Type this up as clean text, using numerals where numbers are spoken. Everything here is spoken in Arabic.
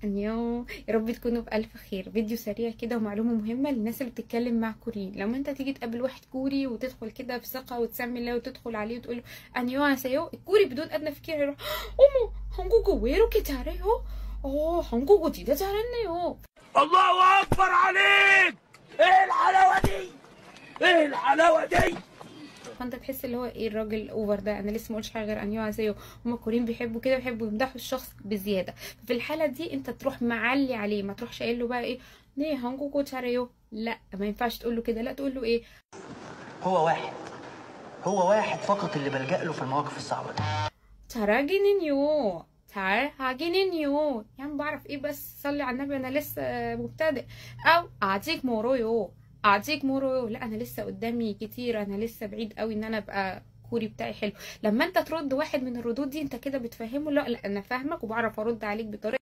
انيو، يا رب تكونوا بألف خير. فيديو سريع كده ومعلومة مهمة للناس اللي بتتكلم مع كوريين. لما انت تيجي تقابل واحد كوري وتدخل كده بثقة وتسمي الله وتدخل عليه وتقول له انيو هاسيو، الكوري بدون ادنى فكرة هيروح 어머 한국어 왜 이렇게 잘해요? 한국어 진짜 잘했네요. الله اكبر عليك! ايه الحلاوه دي؟ ايه الحلاوه دي؟ فانت تحس اللي هو ايه الراجل الاوفر ده. انا لسه ما قلتش حاجه غير انيو هاسيو. هما الكوريين بيحبوا كده، بيحبوا يمدحوا الشخص بزياده. في الحاله دي انت تروح معلي عليه، ما تروحش قايل له بقى ايه ني هانجوكو تشاريو، لا ما ينفعش تقول له كده. لا تقول له ايه، هو واحد فقط اللي بلجأ له في المواقف الصعبة دي. 잘하기는요 잘하기는요 يعني بعرف ايه، بس صلي على النبي انا لسه مبتدئ. او 아직 멀어요 아직 멀어요، لا انا لسه قدامي كتير، انا لسه بعيد قوي ان انا ابقى كوري بتاعي حلو. لما انت ترد واحد من الردود دي انت كده بتفهمه لا انا فاهمك وبعرف ارد عليك بطريقه